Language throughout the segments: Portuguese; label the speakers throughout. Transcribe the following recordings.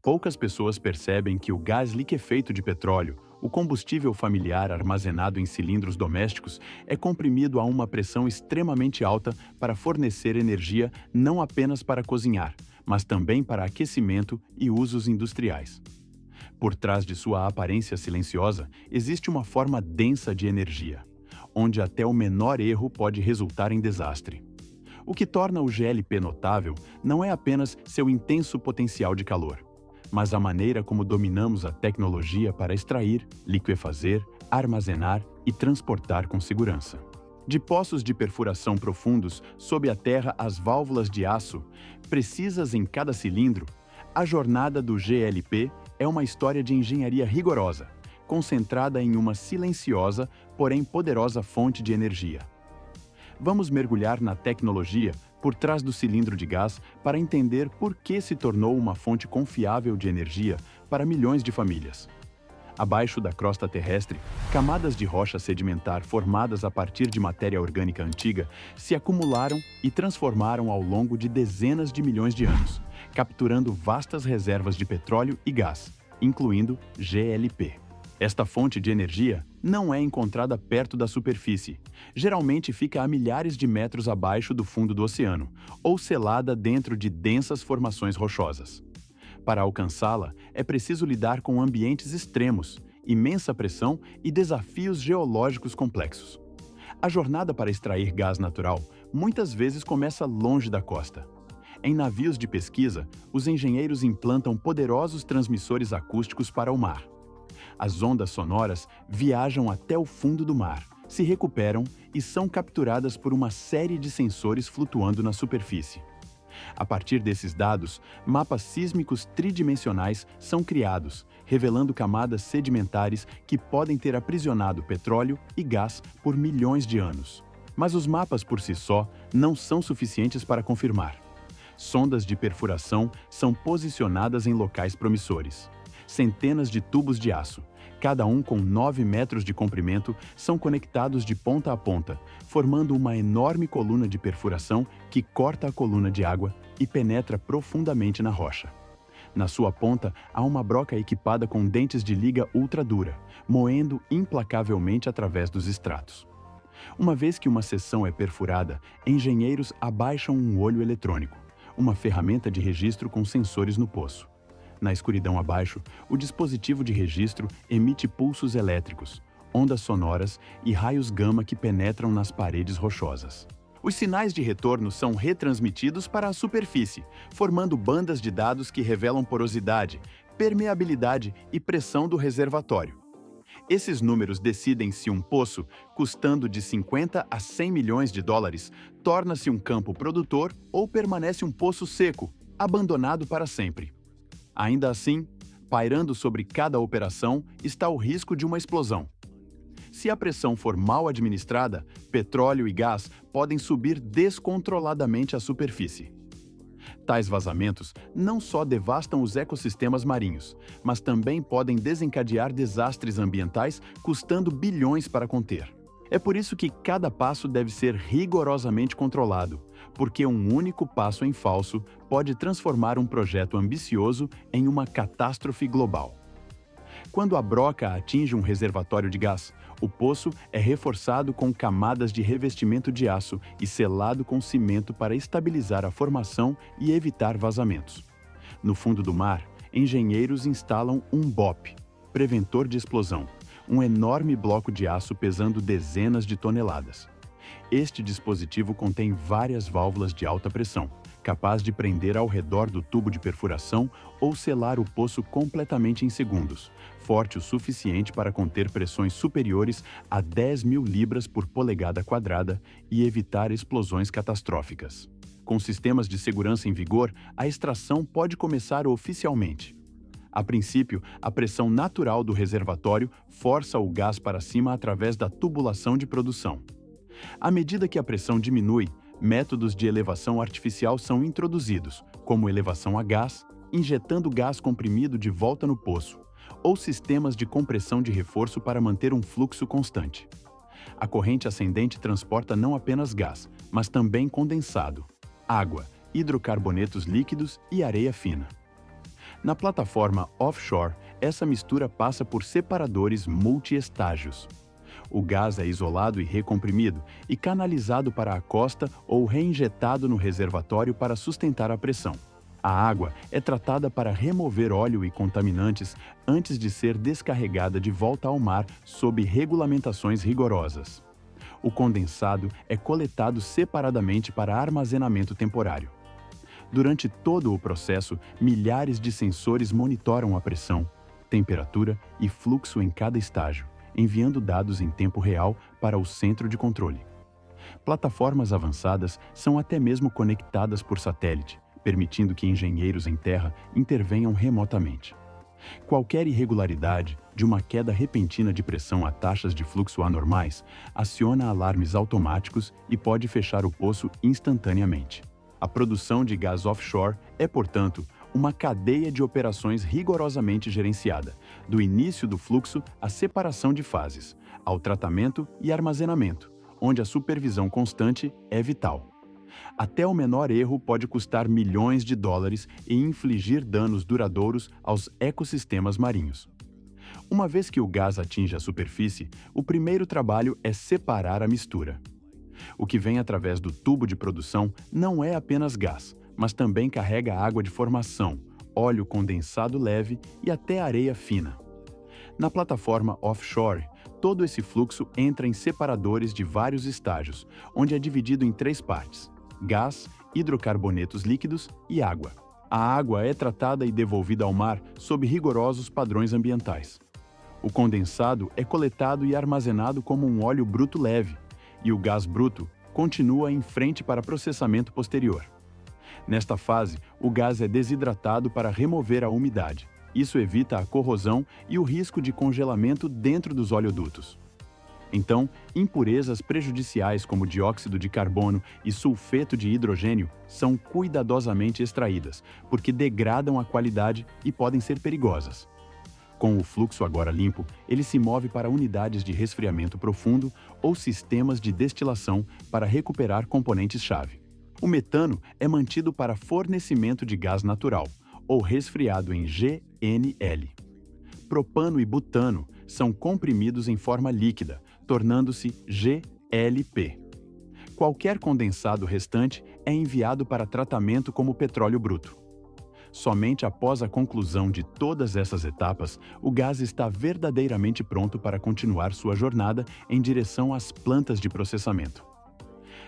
Speaker 1: Poucas pessoas percebem que o gás liquefeito de petróleo, o combustível familiar armazenado em cilindros domésticos, é comprimido a uma pressão extremamente alta para fornecer energia não apenas para cozinhar, mas também para aquecimento e usos industriais. Por trás de sua aparência silenciosa, existe uma forma densa de energia, onde até o menor erro pode resultar em desastre. O que torna o GLP notável não é apenas seu intenso potencial de calor, mas a maneira como dominamos a tecnologia para extrair, liquefazer, armazenar e transportar com segurança. De poços de perfuração profundos sob a terra às válvulas de aço, precisas em cada cilindro, a jornada do GLP é uma história de engenharia rigorosa, concentrada em uma silenciosa, porém poderosa fonte de energia. Vamos mergulhar na tecnologia por trás do cilindro de gás para entender por que se tornou uma fonte confiável de energia para milhões de famílias. Abaixo da crosta terrestre, camadas de rocha sedimentar formadas a partir de matéria orgânica antiga se acumularam e transformaram ao longo de dezenas de milhões de anos, capturando vastas reservas de petróleo e gás, incluindo GLP. Esta fonte de energia não é encontrada perto da superfície. Geralmente fica a milhares de metros abaixo do fundo do oceano, ou selada dentro de densas formações rochosas. Para alcançá-la, é preciso lidar com ambientes extremos, imensa pressão e desafios geológicos complexos. A jornada para extrair gás natural muitas vezes começa longe da costa. Em navios de pesquisa, os engenheiros implantam poderosos transmissores acústicos para o mar. As ondas sonoras viajam até o fundo do mar, se recuperam e são capturadas por uma série de sensores flutuando na superfície. A partir desses dados, mapas sísmicos tridimensionais são criados, revelando camadas sedimentares que podem ter aprisionado petróleo e gás por milhões de anos. Mas os mapas por si só não são suficientes para confirmar. Sondas de perfuração são posicionadas em locais promissores. Centenas de tubos de aço, cada um com 9 metros de comprimento, são conectados de ponta a ponta, formando uma enorme coluna de perfuração que corta a coluna de água e penetra profundamente na rocha. Na sua ponta, há uma broca equipada com dentes de liga ultra dura, moendo implacavelmente através dos estratos. Uma vez que uma seção é perfurada, engenheiros abaixam um olho eletrônico, uma ferramenta de registro com sensores no poço. Na escuridão abaixo, o dispositivo de registro emite pulsos elétricos, ondas sonoras e raios gama que penetram nas paredes rochosas. Os sinais de retorno são retransmitidos para a superfície, formando bandas de dados que revelam porosidade, permeabilidade e pressão do reservatório. Esses números decidem se um poço, custando de 50 a 100 milhões de dólares, torna-se um campo produtor ou permanece um poço seco, abandonado para sempre. Ainda assim, pairando sobre cada operação está o risco de uma explosão. Se a pressão for mal administrada, petróleo e gás podem subir descontroladamente à superfície. Tais vazamentos não só devastam os ecossistemas marinhos, mas também podem desencadear desastres ambientais custando bilhões para conter. É por isso que cada passo deve ser rigorosamente controlado, porque um único passo em falso pode transformar um projeto ambicioso em uma catástrofe global. Quando a broca atinge um reservatório de gás, o poço é reforçado com camadas de revestimento de aço e selado com cimento para estabilizar a formação e evitar vazamentos. No fundo do mar, engenheiros instalam um BOP, preventor de explosão, um enorme bloco de aço pesando dezenas de toneladas. Este dispositivo contém várias válvulas de alta pressão, capaz de prender ao redor do tubo de perfuração ou selar o poço completamente em segundos, forte o suficiente para conter pressões superiores a 10.000 libras por polegada quadrada e evitar explosões catastróficas. Com sistemas de segurança em vigor, a extração pode começar oficialmente. A princípio, a pressão natural do reservatório força o gás para cima através da tubulação de produção. À medida que a pressão diminui, métodos de elevação artificial são introduzidos, como elevação a gás, injetando gás comprimido de volta no poço, ou sistemas de compressão de reforço para manter um fluxo constante. A corrente ascendente transporta não apenas gás, mas também condensado, água, hidrocarbonetos líquidos e areia fina. Na plataforma offshore, essa mistura passa por separadores multiestágios. O gás é isolado e recomprimido e canalizado para a costa ou reinjetado no reservatório para sustentar a pressão. A água é tratada para remover óleo e contaminantes antes de ser descarregada de volta ao mar sob regulamentações rigorosas. O condensado é coletado separadamente para armazenamento temporário. Durante todo o processo, milhares de sensores monitoram a pressão, temperatura e fluxo em cada estágio, enviando dados em tempo real para o centro de controle. Plataformas avançadas são até mesmo conectadas por satélite, permitindo que engenheiros em terra intervenham remotamente. Qualquer irregularidade, de uma queda repentina de pressão a taxas de fluxo anormais, aciona alarmes automáticos e pode fechar o poço instantaneamente. A produção de gás offshore é, portanto, uma cadeia de operações rigorosamente gerenciada, do início do fluxo à separação de fases, ao tratamento e armazenamento, onde a supervisão constante é vital. Até o menor erro pode custar milhões de dólares e infligir danos duradouros aos ecossistemas marinhos. Uma vez que o gás atinge a superfície, o primeiro trabalho é separar a mistura. O que vem através do tubo de produção não é apenas gás, mas também carrega água de formação, óleo condensado leve e até areia fina. Na plataforma offshore, todo esse fluxo entra em separadores de vários estágios, onde é dividido em 3 partes: gás, hidrocarbonetos líquidos e água. A água é tratada e devolvida ao mar sob rigorosos padrões ambientais. O condensado é coletado e armazenado como um óleo bruto leve, e o gás bruto continua em frente para processamento posterior. Nesta fase, o gás é desidratado para remover a umidade. Isso evita a corrosão e o risco de congelamento dentro dos oleodutos. Então, impurezas prejudiciais como dióxido de carbono e sulfeto de hidrogênio são cuidadosamente extraídas, porque degradam a qualidade e podem ser perigosas. Com o fluxo agora limpo, ele se move para unidades de resfriamento profundo ou sistemas de destilação para recuperar componentes-chave. O metano é mantido para fornecimento de gás natural, ou resfriado em GNL. Propano e butano são comprimidos em forma líquida, tornando-se GLP. Qualquer condensado restante é enviado para tratamento como petróleo bruto. Somente após a conclusão de todas essas etapas, o gás está verdadeiramente pronto para continuar sua jornada em direção às plantas de processamento.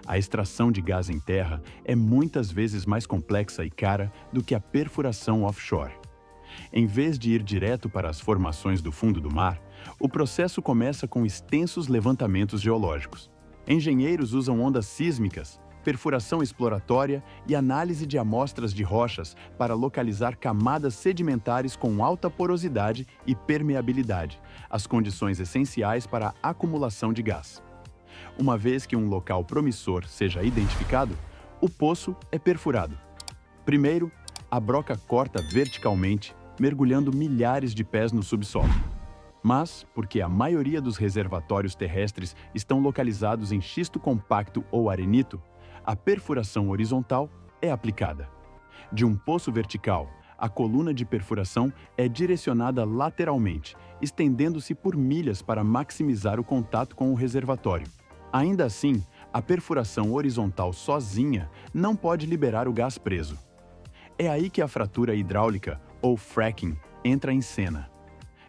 Speaker 1: A extração de gás em terra é muitas vezes mais complexa e cara do que a perfuração offshore. Em vez de ir direto para as formações do fundo do mar, o processo começa com extensos levantamentos geológicos. Engenheiros usam ondas sísmicas, perfuração exploratória e análise de amostras de rochas para localizar camadas sedimentares com alta porosidade e permeabilidade, as condições essenciais para a acumulação de gás. Uma vez que um local promissor seja identificado, o poço é perfurado. Primeiro, a broca corta verticalmente, mergulhando milhares de pés no subsolo. Mas, porque a maioria dos reservatórios terrestres estão localizados em xisto compacto ou arenito, a perfuração horizontal é aplicada. De um poço vertical, a coluna de perfuração é direcionada lateralmente, estendendo-se por milhas para maximizar o contato com o reservatório. Ainda assim, a perfuração horizontal sozinha não pode liberar o gás preso. É aí que a fratura hidráulica, ou fracking, entra em cena.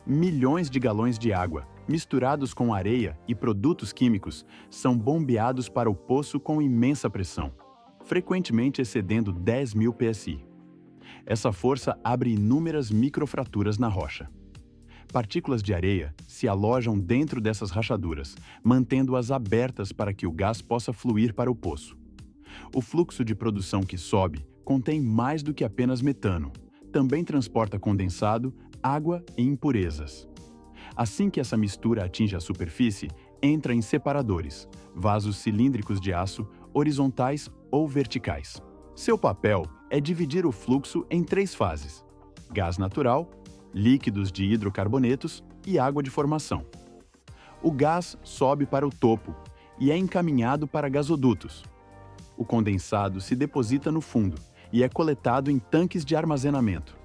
Speaker 1: Milhões de galões de água, misturados com areia e produtos químicos, são bombeados para o poço com imensa pressão, frequentemente excedendo 10.000 psi. Essa força abre inúmeras microfraturas na rocha. Partículas de areia se alojam dentro dessas rachaduras, mantendo-as abertas para que o gás possa fluir para o poço. O fluxo de produção que sobe contém mais do que apenas metano. Também transporta condensado, água e impurezas. Assim que essa mistura atinge a superfície, entra em separadores, vasos cilíndricos de aço, horizontais ou verticais. Seu papel é dividir o fluxo em 3 fases: gás natural, líquidos de hidrocarbonetos e água de formação. O gás sobe para o topo e é encaminhado para gasodutos. O condensado se deposita no fundo e é coletado em tanques de armazenamento.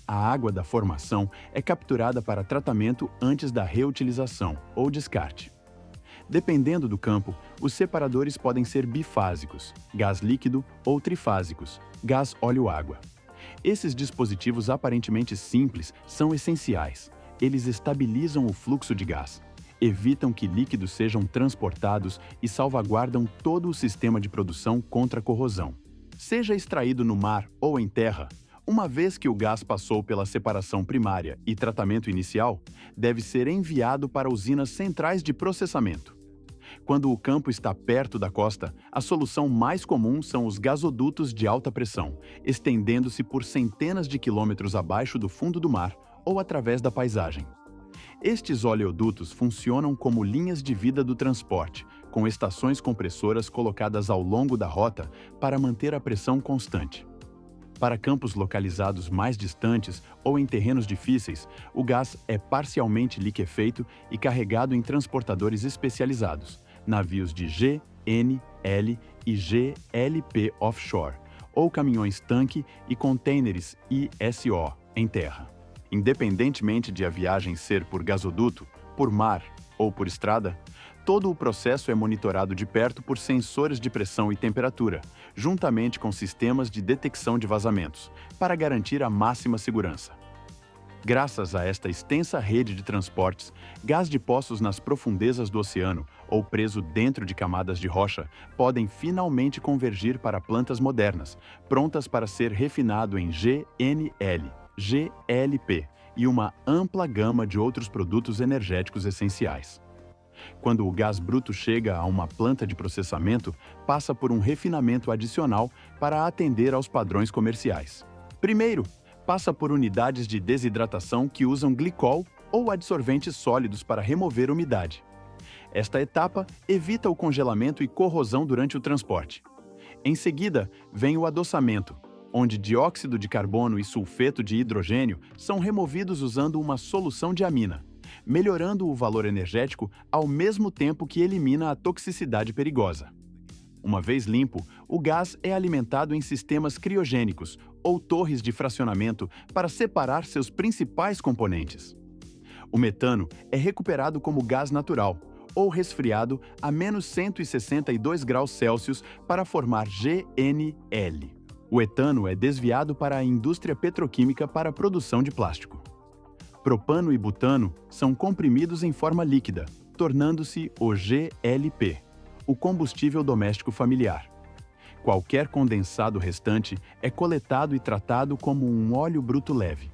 Speaker 1: A água da formação é capturada para tratamento antes da reutilização ou descarte. Dependendo do campo, os separadores podem ser bifásicos, gás líquido, ou trifásicos, gás óleo-água. Esses dispositivos aparentemente simples são essenciais. Eles estabilizam o fluxo de gás, evitam que líquidos sejam transportados e salvaguardam todo o sistema de produção contra a corrosão. Seja extraído no mar ou em terra, uma vez que o gás passou pela separação primária e tratamento inicial, deve ser enviado para usinas centrais de processamento. Quando o campo está perto da costa, a solução mais comum são os gasodutos de alta pressão, estendendo-se por centenas de quilômetros abaixo do fundo do mar ou através da paisagem. Estes oleodutos funcionam como linhas de vida do transporte, com estações compressoras colocadas ao longo da rota para manter a pressão constante. Para campos localizados mais distantes ou em terrenos difíceis, o gás é parcialmente liquefeito e carregado em transportadores especializados, navios de G, N, L e GLP offshore, ou caminhões-tanque e contêineres ISO em terra. Independentemente de a viagem ser por gasoduto, por mar ou por estrada, todo o processo é monitorado de perto por sensores de pressão e temperatura, juntamente com sistemas de detecção de vazamentos, para garantir a máxima segurança. Graças a esta extensa rede de transportes, gás de poços nas profundezas do oceano ou preso dentro de camadas de rocha podem finalmente convergir para plantas modernas, prontas para ser refinado em GNL, GLP e uma ampla gama de outros produtos energéticos essenciais. Quando o gás bruto chega a uma planta de processamento, passa por um refinamento adicional para atender aos padrões comerciais. Primeiro, passa por unidades de desidratação que usam glicol ou adsorventes sólidos para remover umidade. Esta etapa evita o congelamento e corrosão durante o transporte. Em seguida, vem o adoçamento, onde dióxido de carbono e sulfeto de hidrogênio são removidos usando uma solução de amina, melhorando o valor energético ao mesmo tempo que elimina a toxicidade perigosa. Uma vez limpo, o gás é alimentado em sistemas criogênicos ou torres de fracionamento para separar seus principais componentes. O metano é recuperado como gás natural ou resfriado a menos 162 graus Celsius para formar GNL. O etano é desviado para a indústria petroquímica para a produção de plástico. Propano e butano são comprimidos em forma líquida, tornando-se o GLP, o combustível doméstico familiar. Qualquer condensado restante é coletado e tratado como um óleo bruto leve.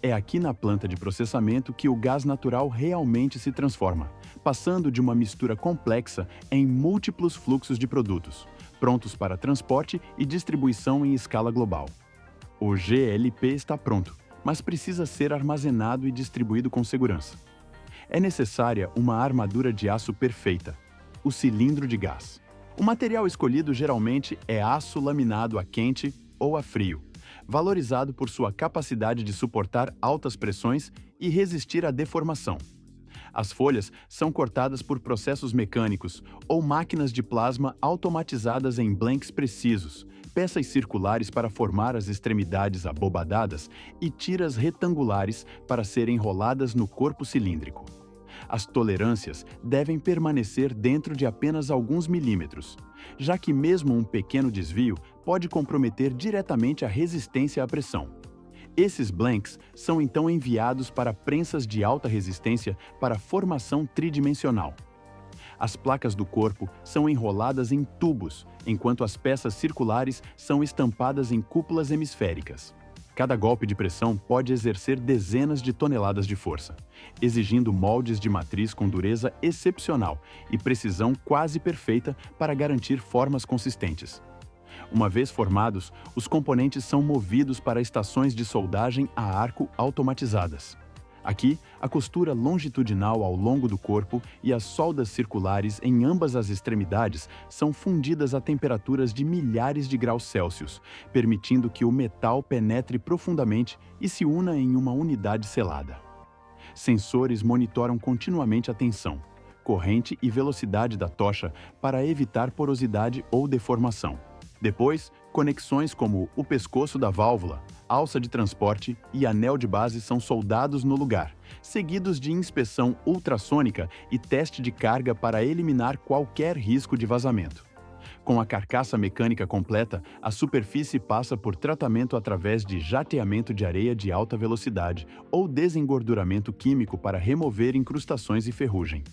Speaker 1: É aqui na planta de processamento que o gás natural realmente se transforma, passando de uma mistura complexa em múltiplos fluxos de produtos, prontos para transporte e distribuição em escala global. O GLP está pronto, mas precisa ser armazenado e distribuído com segurança. É necessária uma armadura de aço perfeita, o cilindro de gás. O material escolhido geralmente é aço laminado a quente ou a frio, valorizado por sua capacidade de suportar altas pressões e resistir à deformação. As folhas são cortadas por processos mecânicos ou máquinas de plasma automatizadas em blanks precisos, peças circulares para formar as extremidades abobadadas e tiras retangulares para serem enroladas no corpo cilíndrico. As tolerâncias devem permanecer dentro de apenas alguns milímetros, já que mesmo um pequeno desvio pode comprometer diretamente a resistência à pressão. Esses blanks são então enviados para prensas de alta resistência para formação tridimensional. As placas do corpo são enroladas em tubos, enquanto as peças circulares são estampadas em cúpulas hemisféricas. Cada golpe de pressão pode exercer dezenas de toneladas de força, exigindo moldes de matriz com dureza excepcional e precisão quase perfeita para garantir formas consistentes. Uma vez formados, os componentes são movidos para estações de soldagem a arco automatizadas. Aqui, a costura longitudinal ao longo do corpo e as soldas circulares em ambas as extremidades são fundidas a temperaturas de milhares de graus Celsius, permitindo que o metal penetre profundamente e se una em uma unidade selada. Sensores monitoram continuamente a tensão, corrente e velocidade da tocha para evitar porosidade ou deformação. Depois, Conexões como o pescoço da válvula, alça de transporte e anel de base são soldados no lugar, seguidos de inspeção ultrassônica e teste de carga para eliminar qualquer risco de vazamento. Com a carcaça mecânica completa, a superfície passa por tratamento através de jateamento de areia de alta velocidade ou desengorduramento químico para remover incrustações e ferrugem.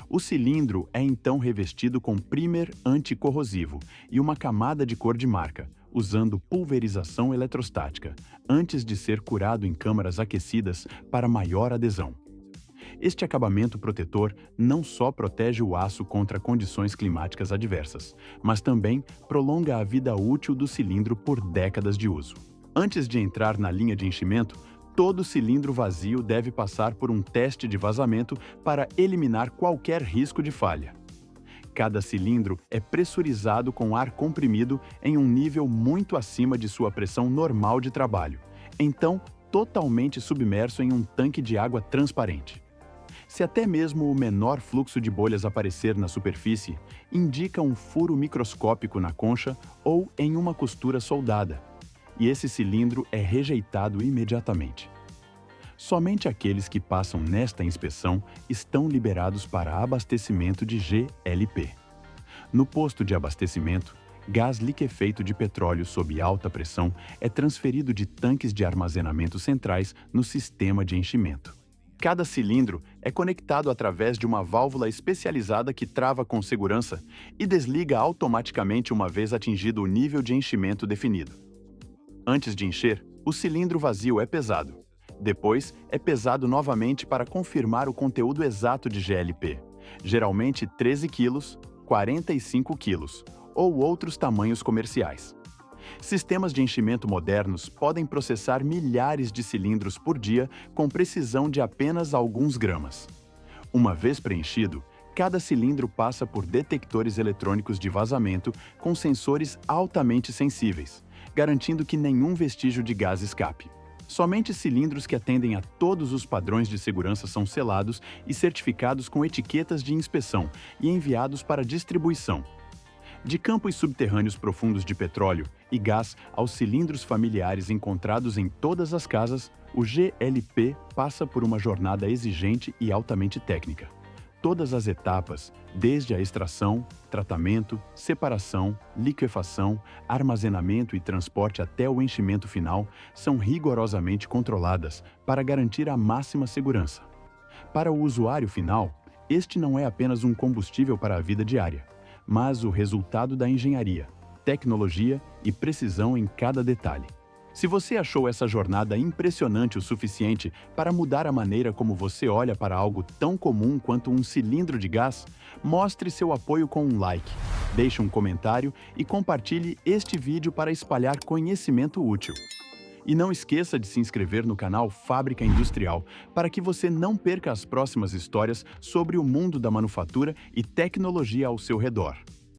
Speaker 1: O cilindro é então revestido com primer anticorrosivo e uma camada de cor de marca, usando pulverização eletrostática, antes de ser curado em câmaras aquecidas para maior adesão. Este acabamento protetor não só protege o aço contra condições climáticas adversas, mas também prolonga a vida útil do cilindro por décadas de uso. Antes de entrar na linha de enchimento, todo cilindro vazio deve passar por um teste de vazamento para eliminar qualquer risco de falha. Cada cilindro é pressurizado com ar comprimido em um nível muito acima de sua pressão normal de trabalho, então totalmente submerso em um tanque de água transparente. Se até mesmo o menor fluxo de bolhas aparecer na superfície, indica um furo microscópico na concha ou em uma costura soldada, e esse cilindro é rejeitado imediatamente. Somente aqueles que passam nesta inspeção estão liberados para abastecimento de GLP. No posto de abastecimento, gás liquefeito de petróleo sob alta pressão é transferido de tanques de armazenamento centrais no sistema de enchimento. Cada cilindro é conectado através de uma válvula especializada que trava com segurança e desliga automaticamente uma vez atingido o nível de enchimento definido. Antes de encher, o cilindro vazio é pesado. Depois, é pesado novamente para confirmar o conteúdo exato de GLP, geralmente 13 kg, 45 kg ou outros tamanhos comerciais. Sistemas de enchimento modernos podem processar milhares de cilindros por dia com precisão de apenas alguns gramas. Uma vez preenchido, cada cilindro passa por detectores eletrônicos de vazamento com sensores altamente sensíveis, garantindo que nenhum vestígio de gás escape. Somente cilindros que atendem a todos os padrões de segurança são selados e certificados com etiquetas de inspeção e enviados para distribuição. De campos subterrâneos profundos de petróleo e gás aos cilindros familiares encontrados em todas as casas, o GLP passa por uma jornada exigente e altamente técnica. Todas as etapas, desde a extração, tratamento, separação, liquefação, armazenamento e transporte até o enchimento final, são rigorosamente controladas para garantir a máxima segurança. Para o usuário final, este não é apenas um combustível para a vida diária, mas o resultado da engenharia, tecnologia e precisão em cada detalhe. Se você achou essa jornada impressionante o suficiente para mudar a maneira como você olha para algo tão comum quanto um cilindro de gás, mostre seu apoio com um like, deixe um comentário e compartilhe este vídeo para espalhar conhecimento útil. E não esqueça de se inscrever no canal Fábrica Industrial para que você não perca as próximas histórias sobre o mundo da manufatura e tecnologia ao seu redor.